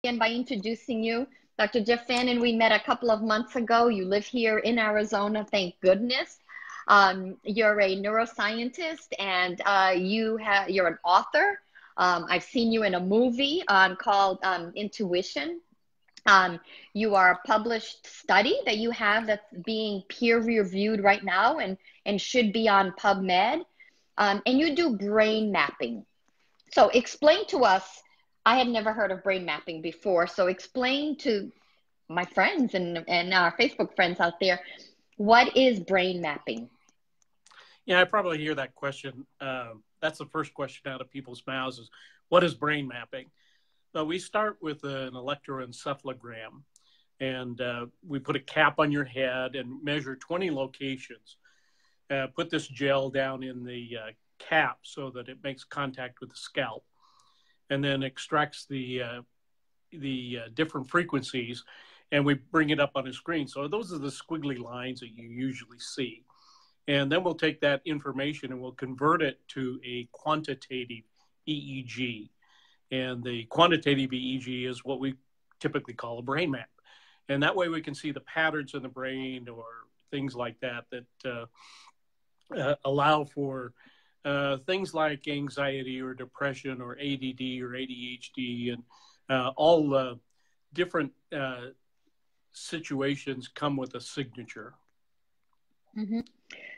Again by introducing you. Dr. Jeff Fannin, we met a couple of months ago. You live here in Arizona, thank goodness. You're a neuroscientist and you're an author. I've seen you in a movie called Intuition. You are a published study that you have that's being peer reviewed right now and should be on PubMed. And you do brain mapping. So explain to us, I had never heard of brain mapping before. So explain to my friends and our Facebook friends out there, what is brain mapping? Yeah, I probably hear that question. That's the first question out of people's mouths is, what is brain mapping? So we start with an electroencephalogram, and we put a cap on your head and measure 20 locations. Put this gel down in the cap so that it makes contact with the scalp, and then extracts the different frequencies, and we bring it up on a screen. So those are the squiggly lines that you usually see. And then we'll take that information and we'll convert it to a quantitative EEG. And the quantitative EEG is what we typically call a brain map. And that way we can see the patterns in the brain or things like that allow for things like anxiety or depression or ADD or ADHD, and all different situations come with a signature. Mm-hmm.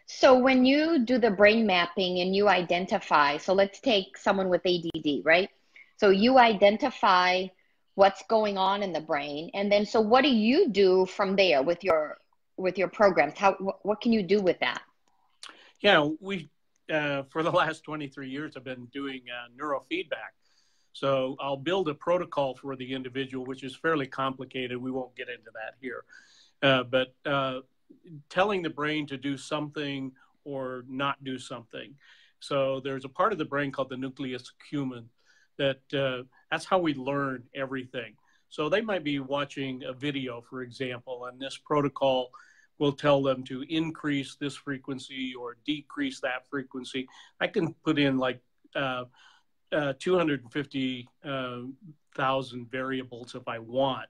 So when you do the brain mapping and you identify, so let's take someone with ADD, right? So you identify what's going on in the brain, and then so what do you do from there with your programs? What can you do with that? Yeah, we for the last 23 years have been doing neurofeedback. So I'll build a protocol for the individual, which is fairly complicated. We won't get into that here, but telling the brain to do something or not do something. So there's a part of the brain called the nucleus accumbens that's how we learn everything. So they might be watching a video, for example, and this protocol will tell them to increase this frequency or decrease that frequency. I can put in like 250,000 variables if I want,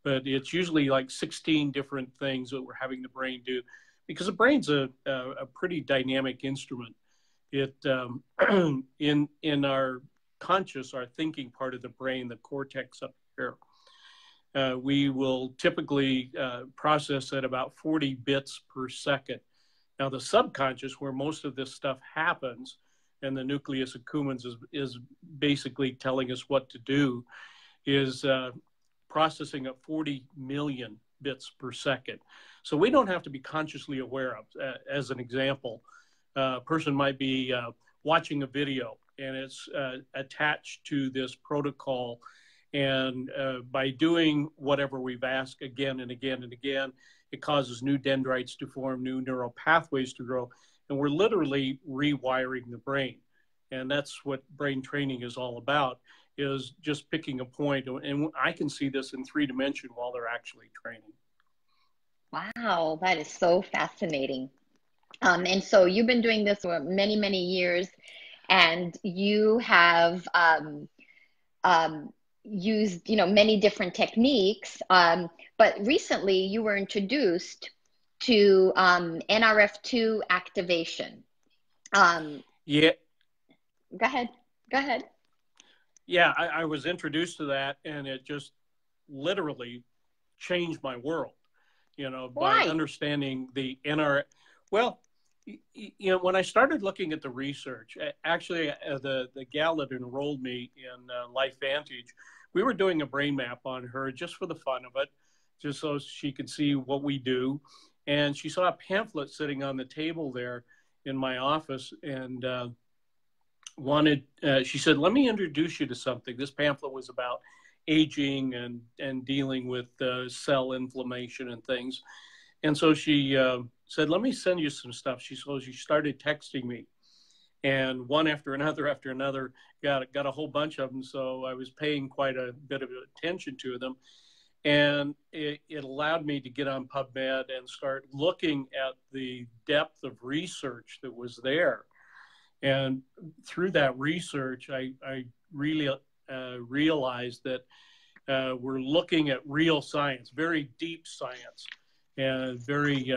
but it's usually like 16 different things that we're having the brain do, because the brain's a pretty dynamic instrument. It in our conscious, our thinking part of the brain, the cortex up here, we will typically process at about 40 bits per second. Now the subconscious, where most of this stuff happens, and the nucleus accumbens is basically telling us what to do, is processing at 40 million bits per second. So we don't have to be consciously aware of. As an example, a person might be watching a video and it's attached to this protocol. And by doing whatever we've asked again and again and again, it causes new dendrites to form, new neural pathways to grow. And we're literally rewiring the brain. And that's what brain training is all about, is just picking a point. And I can see this in 3D while they're actually training. Wow, that is so fascinating. And so you've been doing this for many, many years, and you have used, many different techniques. But recently you were introduced to Nrf2 activation. Yeah. Go ahead. Go ahead. Yeah, I was introduced to that, and it just literally changed my world, by understanding the NR. Well, when I started looking at the research, actually, the gal that enrolled me in LifeVantage, we were doing a brain map on her just for the fun of it, just so she could see what we do. And she saw a pamphlet sitting on the table there in my office, and she said, "Let me introduce you to something." This pamphlet was about aging and dealing with cell inflammation and things. And so she said, "Let me send you some stuff." She started texting me, and one after another got a whole bunch of them. So I was paying quite a bit of attention to them, and it allowed me to get on PubMed and start looking at the depth of research that was there. And through that research, I really realized that were looking at real science, very deep science, and very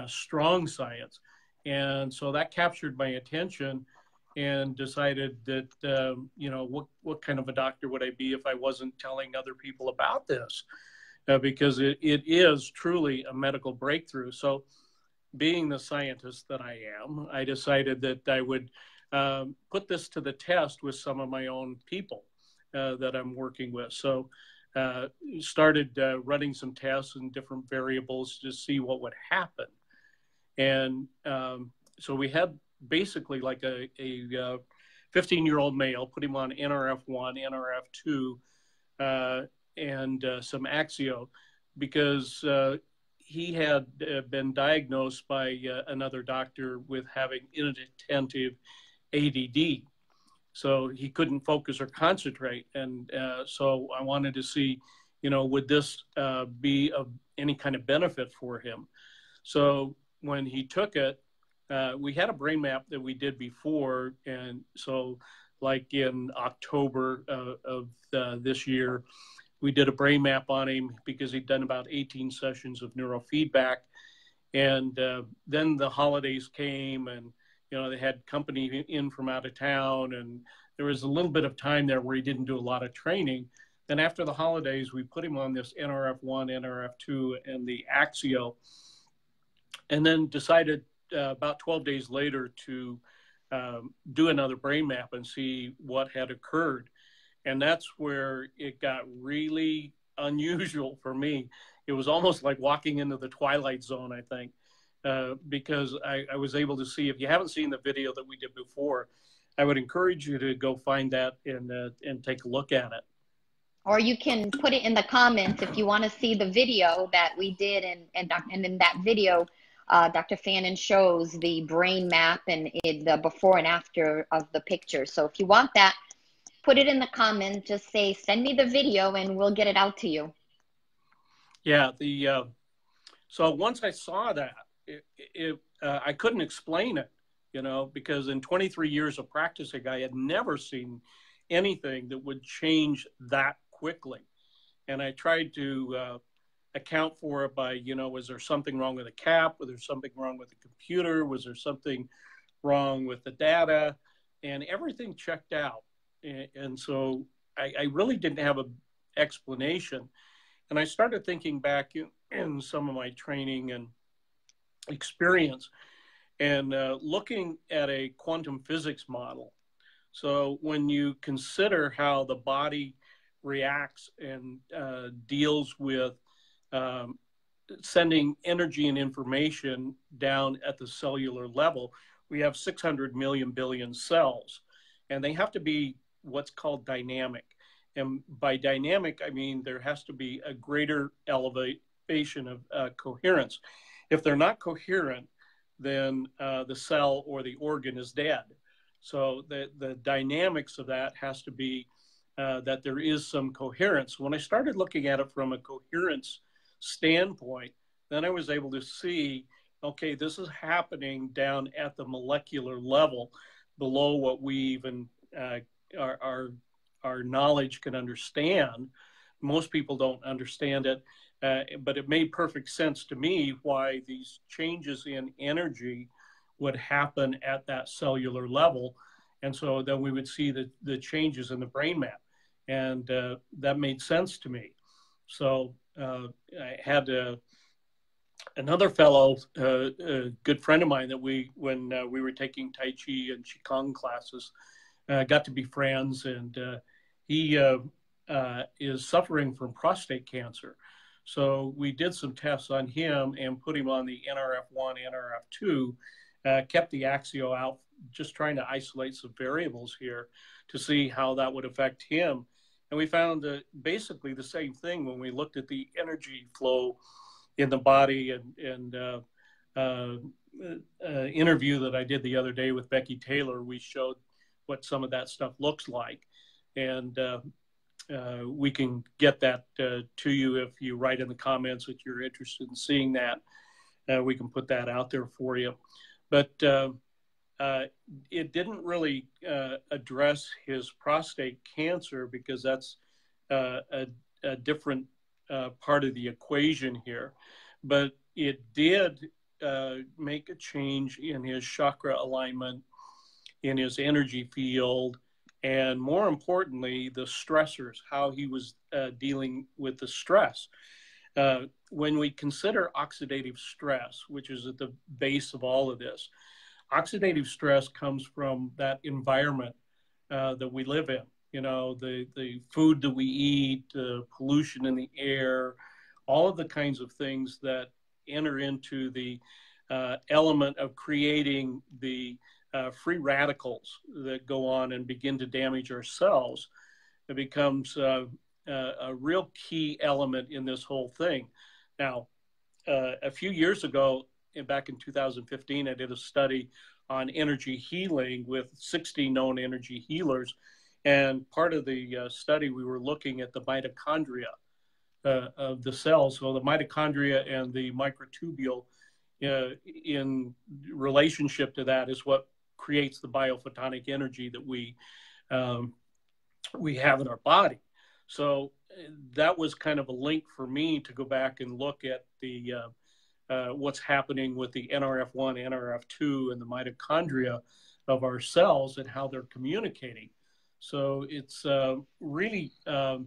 strong science. And so that captured my attention, and decided that, you know, what kind of a doctor would I be if I wasn't telling other people about this? Because it is truly a medical breakthrough. So being the scientist that I am, I decided that I would put this to the test with some of my own people that I'm working with. So started running some tests and different variables to see what would happen. And so we had basically like a 15-year-old male, put him on Nrf1, Nrf2, and some Axio, because he had been diagnosed by another doctor with having inattentive ADD. So he couldn't focus or concentrate. And so I wanted to see, you know, would this be of any kind of benefit for him? So when he took it, we had a brain map that we did before. And so like in October of this year, we did a brain map on him because he'd done about 18 sessions of neurofeedback. And then the holidays came, and, you know, they had company in from out of town, and there was a little bit of time there where he didn't do a lot of training. Then after the holidays, we put him on this Nrf1, Nrf2, and the Axio, and then decided about 12 days later to do another brain map and see what had occurred. And that's where it got really unusual for me. It was almost like walking into the twilight zone, I think, because I was able to see, if you haven't seen the video that we did before, I would encourage you to go find that and take a look at it. Or you can put it in the comments if you want to see the video that we did. And in that video, Dr. Fannin shows the brain map and the before and after of the picture. So if you want that, put it in the comments. Just say, send me the video, and we'll get it out to you. Yeah. So once I saw that, I couldn't explain it, you know, because in 23 years of practicing, I had never seen anything that would change that quickly. And I tried to account for it by, you know, was there something wrong with the cap? Was there something wrong with the computer? Was there something wrong with the data? And everything checked out. And so I really didn't have an explanation. And I started thinking back in some of my training and experience, and looking at a quantum physics model. So when you consider how the body reacts and deals with sending energy and information down at the cellular level, we have 600 million billion cells, and they have to be what's called dynamic. And by dynamic, I mean there has to be a greater elevation of coherence. If they're not coherent, then the cell or the organ is dead. So the dynamics of that has to be that there is some coherence. When I started looking at it from a coherence standpoint, then I was able to see, okay, this is happening down at the molecular level below what we even our knowledge can understand. Most people don't understand it, but it made perfect sense to me why these changes in energy would happen at that cellular level. And so then we would see the changes in the brain map. And that made sense to me. So I had another fellow, a good friend of mine that when we were taking Tai Chi and Qigong classes, got to be friends, and he is suffering from prostate cancer. So we did some tests on him and put him on the Nrf1, Nrf2, kept the Axio out, just trying to isolate some variables here to see how that would affect him. And we found basically the same thing when we looked at the energy flow in the body. And interview that I did the other day with Becky Taylor, we showed what some of that stuff looks like. And we can get that to you if you write in the comments that you're interested in seeing that. We can put that out there for you. But it didn't really address his prostate cancer, because that's a a different part of the equation here, but it did make a change in his chakra alignment, in his energy field, and more importantly, the stressors, how he was dealing with the stress. When we consider oxidative stress, which is at the base of all of this, oxidative stress comes from that environment that we live in. You know, the food that we eat, pollution in the air, all of the kinds of things that enter into the element of creating the free radicals that go on and begin to damage our cells. It becomes a real key element in this whole thing. Now, a few years ago, back in 2015, I did a study on energy healing with 60 known energy healers. And part of the study, we were looking at the mitochondria of the cells. So the mitochondria and the microtubule in relationship to that is what creates the biophotonic energy that we have in our body. So that was kind of a link for me to go back and look at the what's happening with the Nrf1, Nrf2, and the mitochondria of our cells and how they're communicating. So it's really a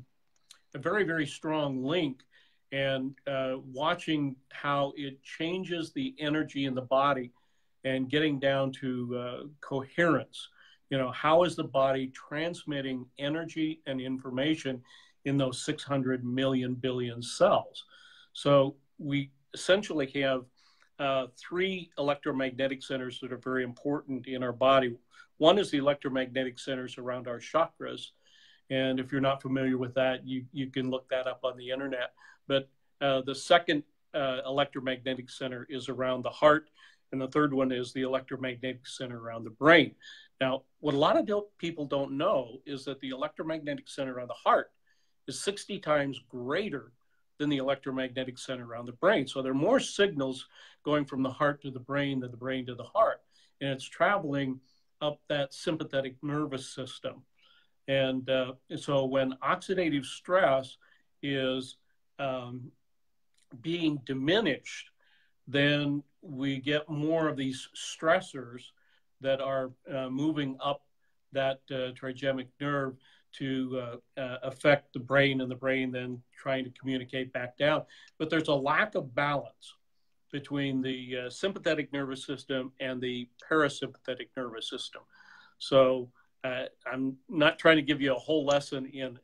very, very strong link, and watching how it changes the energy in the body and getting down to coherence. You know, how is the body transmitting energy and information in those 600 million billion cells? So we essentially have three electromagnetic centers that are very important in our body. One is the electromagnetic centers around our chakras. And if you're not familiar with that, you can look that up on the internet. But the second electromagnetic center is around the heart. And the third one is the electromagnetic center around the brain. Now, what a lot of people don't know is that the electromagnetic center around the heart is 60 times greater than the electromagnetic center around the brain. So there are more signals going from the heart to the brain than the brain to the heart. And it's traveling up that sympathetic nervous system. And so when oxidative stress is being diminished, then we get more of these stressors that are moving up that trigemic nerve to affect the brain, and the brain then trying to communicate back down. But there's a lack of balance between the sympathetic nervous system and the parasympathetic nervous system. So I'm not trying to give you a whole lesson in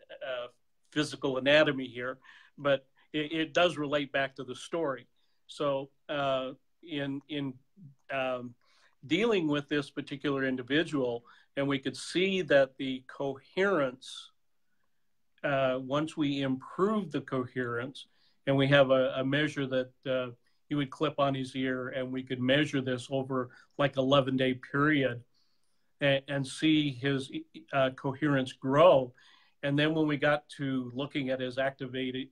physical anatomy here, but it does relate back to the story. So in dealing with this particular individual, and we could see that the coherence, once we improve the coherence, and we have a measure that he would clip on his ear, and we could measure this over like 11-day period and see his coherence grow. And then when we got to looking at his activated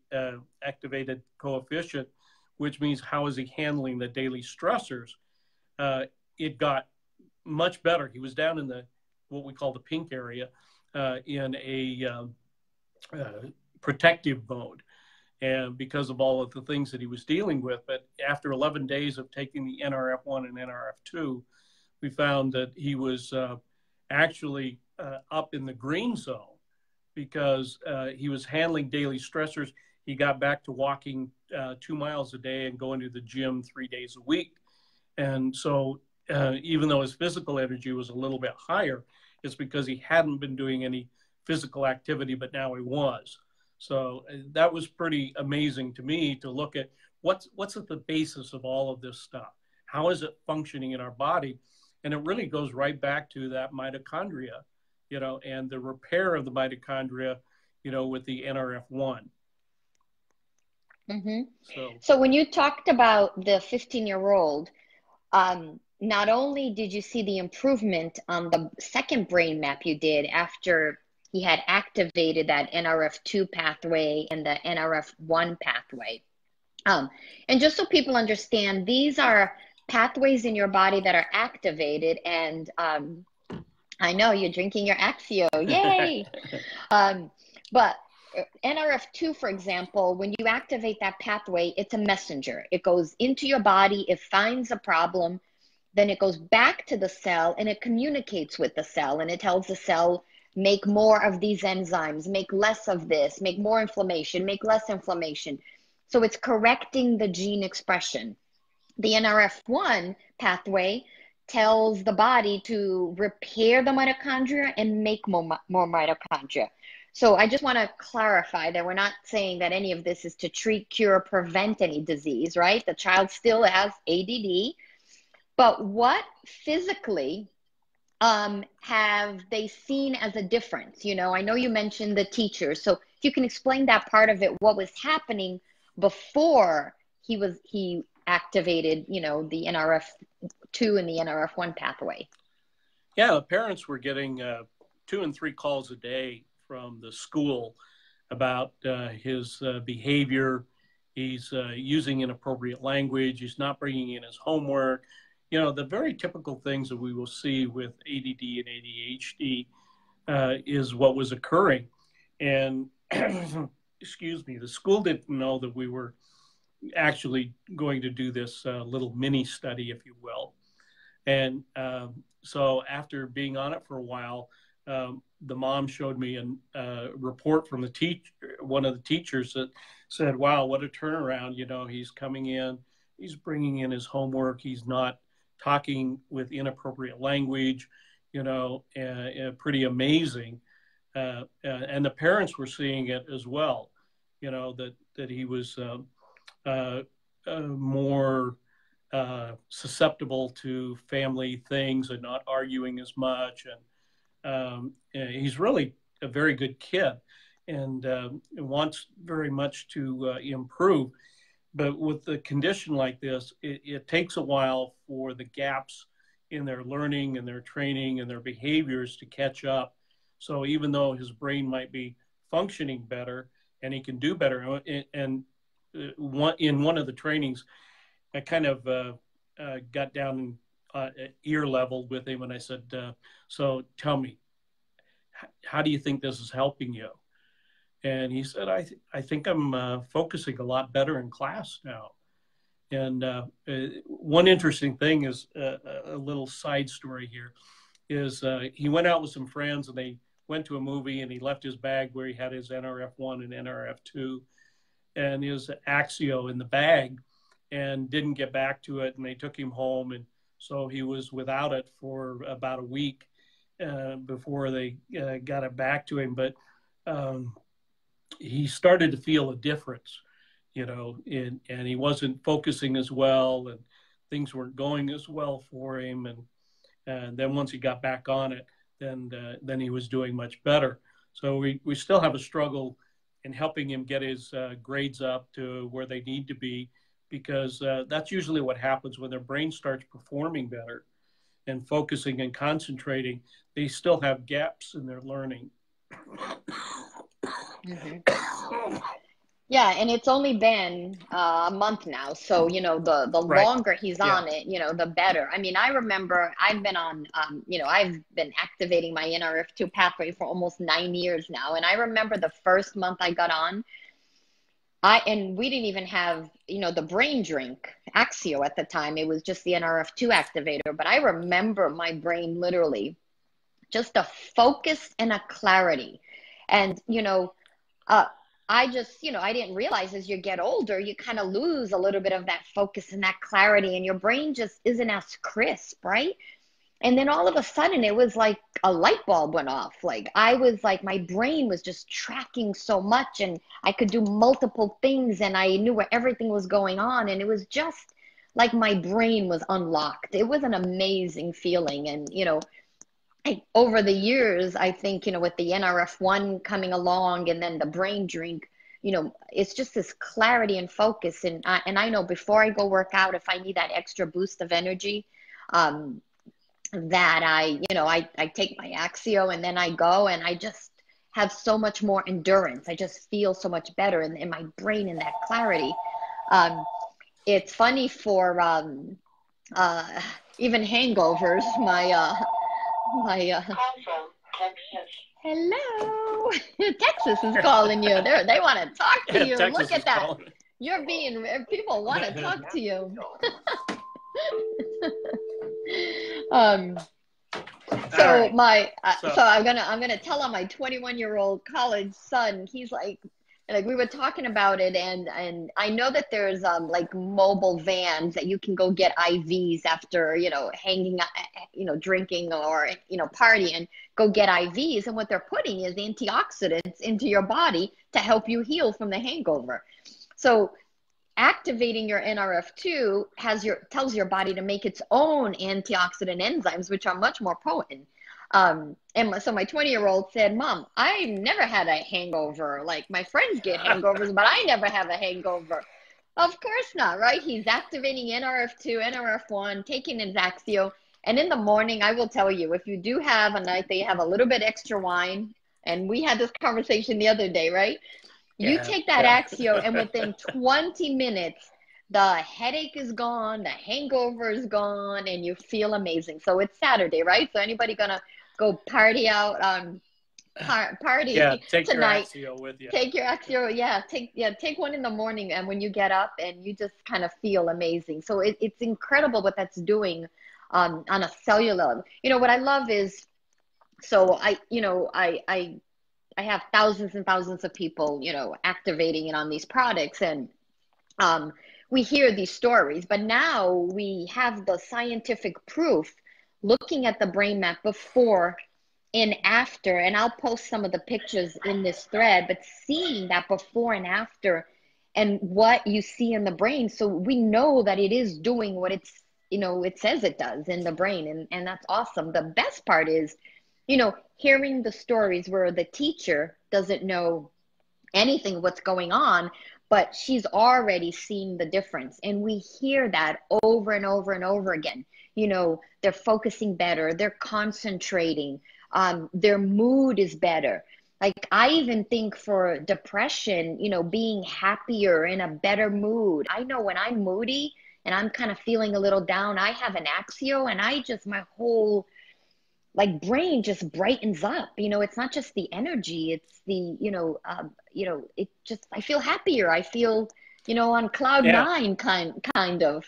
coefficient, which means how is he handling the daily stressors, it got much better. He was down in the what we call the pink area in a protective mode, and because of all of the things that he was dealing with. But after 11 days of taking the Nrf1 and Nrf2, we found that he was actually up in the green zone because he was handling daily stressors. He got back to walking 2 miles a day and going to the gym 3 days a week. And so even though his physical energy was a little bit higher, it's because he hadn't been doing any physical activity, but now he was. So that was pretty amazing to me to look at what's at the basis of all of this stuff. How is it functioning in our body? And it really goes right back to that mitochondria, you know, and the repair of the mitochondria, you know, with the Nrf1. Mm-hmm. So when you talked about the 15-year-old, not only did you see the improvement on the second brain map you did after he had activated that Nrf2 pathway and the Nrf1 pathway. And just so people understand, these are pathways in your body that are activated. And I know you're drinking your Axio, yay! But Nrf2, for example, when you activate that pathway, it's a messenger. It goes into your body, it finds a problem, then it goes back to the cell and it communicates with the cell and it tells the cell, make more of these enzymes, make less of this, make more inflammation, make less inflammation. So it's correcting the gene expression. The Nrf1 pathway tells the body to repair the mitochondria and make more mitochondria. So I just want to clarify that we're not saying that any of this is to treat, cure, prevent any disease, right? The child still has ADD, but what physically have they seen as a difference? You know, I know you mentioned the teachers, so if you can explain that part of it, what was happening before he activated, you know, the Nrf2 and the Nrf1 pathway. Yeah, the parents were getting 2 and 3 calls a day from the school about his behavior. He's using inappropriate language. He's not bringing in his homework. You know, the very typical things that we will see with ADD and ADHD is what was occurring. And, excuse me, the school didn't know that we were actually going to do this little mini study, if you will. And so after being on it for a while, the mom showed me a report from the one of the teachers that said, wow, what a turnaround. You know, he's coming in, he's bringing in his homework, he's not talking with inappropriate language, you know, pretty amazing. And the parents were seeing it as well, you know, that he was more susceptible to family things and not arguing as much. And he's really a very good kid and wants very much to improve. But with the condition like this, it takes a while for the gaps in their learning and their training and their behaviors to catch up. So even though his brain might be functioning better and he can do better, and in one of the trainings, I kind of got down at ear level with him and I said, so tell me, how do you think this is helping you? And he said, I think I'm focusing a lot better in class now. And one interesting thing is a little side story here is he went out with some friends and they went to a movie and he left his bag where he had his Nrf1 and Nrf2 and his Axio in the bag and didn't get back to it. And they took him home. And so he was without it for about a week before they got it back to him. But he started to feel a difference, you know, and he wasn't focusing as well and things weren't going as well for him. And then once he got back on it, then he was doing much better. So we still have a struggle in helping him get his grades up to where they need to be, because that's usually what happens when their brain starts performing better and focusing and concentrating. They still have gaps in their learning. Mm-hmm. Yeah, and it's only been a month now, so you know the Right. longer he's on it, you know, the better. I mean, I remember I've been on, you know, I've been activating my Nrf2 pathway for almost 9 years now, and I remember the first month I got on, and we didn't even have, you know, the brain drink Axio at the time. It was just the Nrf2 activator, but I remember my brain literally just a focus and a clarity, and you know. I just, you know, I didn't realize as you get older, you kind of lose a little bit of that focus and that clarity, and your brain just isn't as crisp, right? And then all of a sudden, it was like a light bulb went off. Like I was like, my brain was just tracking so much, and I could do multiple things, and I knew where everything was going on. And it was just like my brain was unlocked. It was an amazing feeling. And, you know, over the years, I think, you know, with the Nrf1 coming along and then the brain drink, you know, it's just this clarity and focus. And I know before I go work out, if I need that extra boost of energy, that you know, I take my Axio and then I go and I just have so much more endurance. I just feel so much better in my brain in that clarity. It's funny for even hangovers, my hello. Texas is calling you. They want to talk to you. Texas Look at is that. calling. You're being, people want to talk to you. Um, so right. my, So so I'm gonna tell on my 21-year-old college son. He's like we were talking about it, and I know that there's like mobile vans that you can go get IVs after, hanging, drinking or, partying, go get IVs. And what they're putting is antioxidants into your body to help you heal from the hangover. So activating your Nrf2 tells your body to make its own antioxidant enzymes, which are much more potent. So my 20-year-old said, Mom, I never had a hangover. Like my friends get hangovers, but I never have a hangover. Of course not, right? He's activating Nrf2, Nrf1, taking his Axio. And in the morning, I will tell you, if you do have a night that you have a little bit extra wine, and we had this conversation the other day, right? You yeah, take that Axio, and within 20 minutes, the headache is gone, the hangover is gone, and you feel amazing. So it's Saturday, right? So anybody gonna go party out yeah. party Take your tonight? Axio with you. Take your Axio, take one in the morning, and when you get up, and you just kind of feel amazing. So it's incredible what that's doing on a cellular. What I love is, so I have thousands and thousands of people, activating it on these products, and we hear these stories, but now we have the scientific proof looking at the brain map before and after, and I'll post some of the pictures in this thread, but seeing that before and after and what you see in the brain. So we know that it is doing what it says it does in the brain. And that's awesome. The best part is, hearing the stories where the teacher doesn't know anything what's going on, but she's already seen the difference. And we hear that over and over and over again. They're focusing better, they're concentrating, their mood is better. Like I even think for depression, being happier, in a better mood. I know when I'm moody and I'm kind of feeling a little down, I have an Axio, and my whole like brain just brightens up. It's not just the energy, it's the, it just, I feel happier. I feel, on cloud Yeah, nine kind of.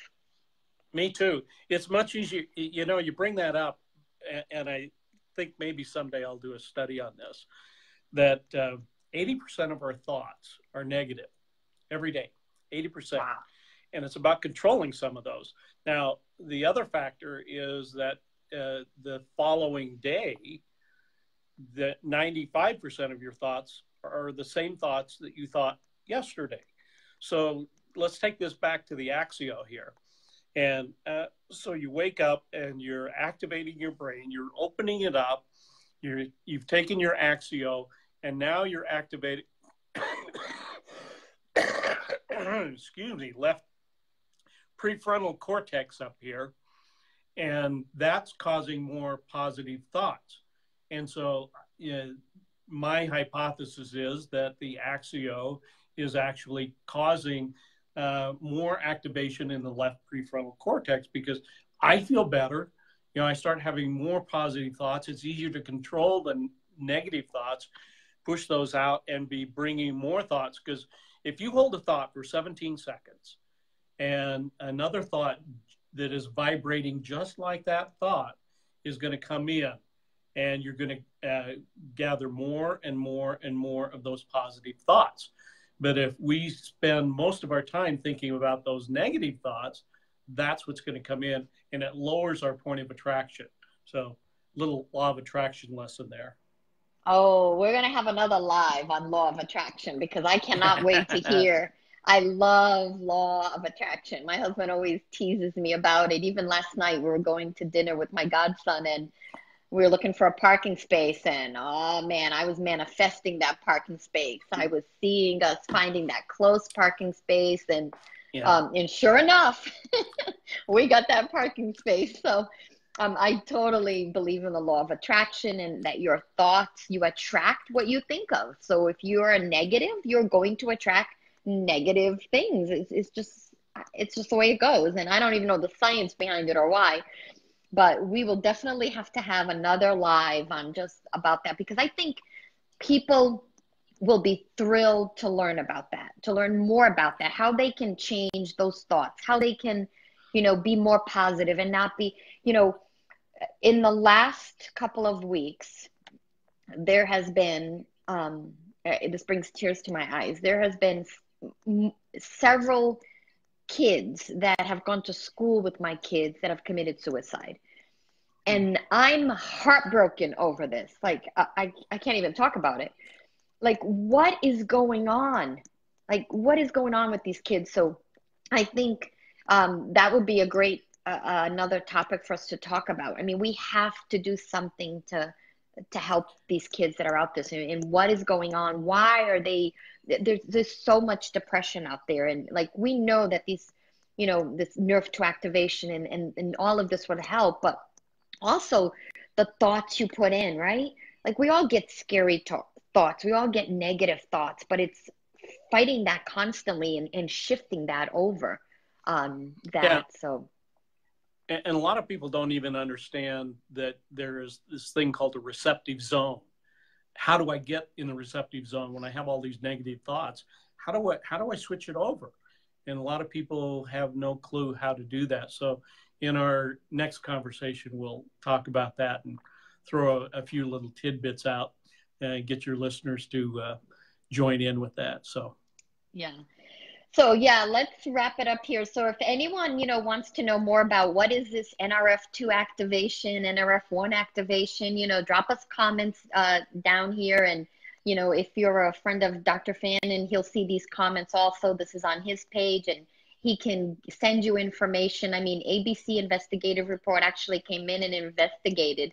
me too. It's much easier. You bring that up, and I think maybe someday I'll do a study on this. That 80% of our thoughts are negative every day. 80%. Wow. And it's about controlling some of those. Now, the other factor is that the following day, that 95% of your thoughts are the same thoughts that you thought yesterday. So let's take this back to the Axio here. And so you wake up and you're activating your brain, you're opening it up, you've taken your Axio, and now you're activating, excuse me, left prefrontal cortex up here. And that's causing more positive thoughts. And so my hypothesis is that the Axio is actually causing more activation in the left prefrontal cortex, because I feel better. I start having more positive thoughts. It's easier to control the negative thoughts, push those out, and be bringing more thoughts. Because if you hold a thought for 17 seconds and another thought that is vibrating just like that thought is going to come in, and you're going to gather more and more and more of those positive thoughts. But if we spend most of our time thinking about those negative thoughts, that's what's going to come in, and it lowers our point of attraction. So little law of attraction lesson there. Oh, we're going to have another live on law of attraction, because I cannot wait to hear. I love law of attraction. My husband always teases me about it. Even last night, we were going to dinner with my godson, and we were looking for a parking space. And oh man, I was manifesting that parking space. I was seeing us finding that close parking space, and sure enough, we got that parking space. So I totally believe in the law of attraction, and that your thoughts, you attract what you think of. So if you're a negative, you're going to attract negative things. It's just the way it goes. And I don't even know the science behind it or why, but we will definitely have to have another live on just about that, because I think people will be thrilled to learn about that, to learn more about that, how they can change those thoughts, how they can, be more positive and not be, in the last couple of weeks, there has been, this brings tears to my eyes. There has been several kids that have gone to school with my kids that have committed suicide. And I'm heartbroken over this. Like, I can't even talk about it. Like, what is going on? Like, what is going on with these kids? So I think that would be a great, another topic for us to talk about. I mean, we have to do something to help these kids that are out there. And what is going on? Why are they, there's so much depression out there. And like, we know that these, this Nrf2 activation and all of this would help, but also the thoughts you put in, right? Like, we all get scary thoughts. We all get negative thoughts, but it's fighting that constantly and shifting that over that. Yeah. So. And a lot of people don't even understand that there is this thing called a receptive zone. How do I get in the receptive zone when I have all these negative thoughts? How do I switch it over? And a lot of people have no clue how to do that. So in our next conversation, we'll talk about that and throw a few little tidbits out and get your listeners to join in with that. So, yeah. So yeah, let's wrap it up here. So if anyone, wants to know more about what is this Nrf2 activation, Nrf1 activation, drop us comments down here. And, if you're a friend of Dr. Fannin, he'll see these comments also. This is on his page and he can send you information. I mean, ABC Investigative Report actually came in and investigated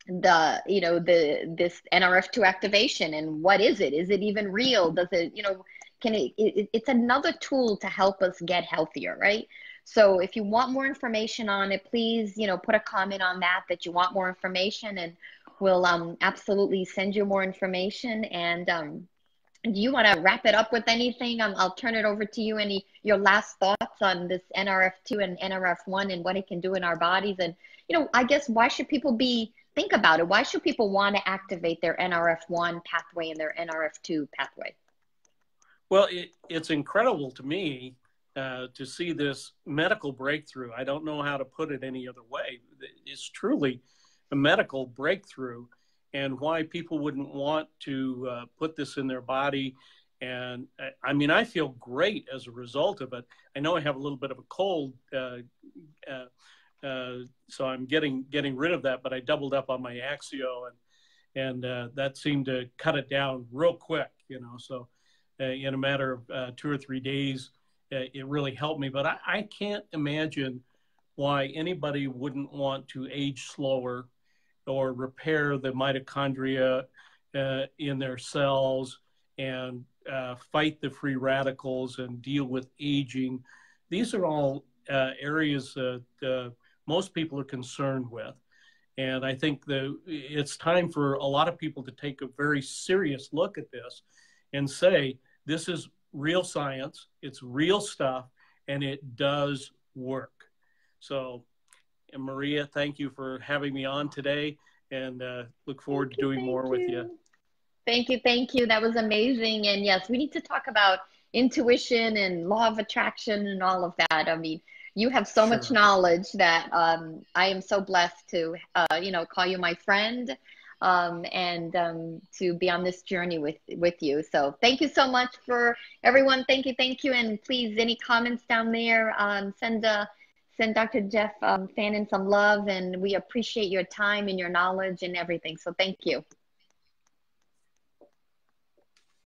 this Nrf2 activation and what is it? Is it even real? Does it, it's another tool to help us get healthier, right? So if you want more information on it, please, put a comment on that you want more information, and we'll absolutely send you more information. And do you want to wrap it up with anything? I'll turn it over to you. Your last thoughts on this Nrf2 and Nrf1 and what it can do in our bodies? And, I guess, why should people think about it? Why should people want to activate their Nrf1 pathway and their Nrf2 pathway? Well, it's incredible to me to see this medical breakthrough. I don't know how to put it any other way. It's truly a medical breakthrough, and why people wouldn't want to put this in their body. And I mean, I feel great as a result of it. I know I have a little bit of a cold, so I'm getting rid of that, but I doubled up on my Axio, and that seemed to cut it down real quick, so. In a matter of 2 or 3 days, it really helped me. But I can't imagine why anybody wouldn't want to age slower or repair the mitochondria in their cells and fight the free radicals and deal with aging. These are all areas that most people are concerned with. And I think it's time for a lot of people to take a very serious look at this and say, this is real science, it's real stuff, and it does work. So, Maria, thank you for having me on today, and look forward to doing more with you. Thank you. That was amazing. And yes, we need to talk about intuition and law of attraction and all of that. I mean, you have so much knowledge that I am so blessed to, call you my friend. And to be on this journey with you. So thank you so much for everyone. Thank you. And please, any comments down there, send Dr. Jeff Fannin some love, and we appreciate your time and your knowledge and everything. So thank you.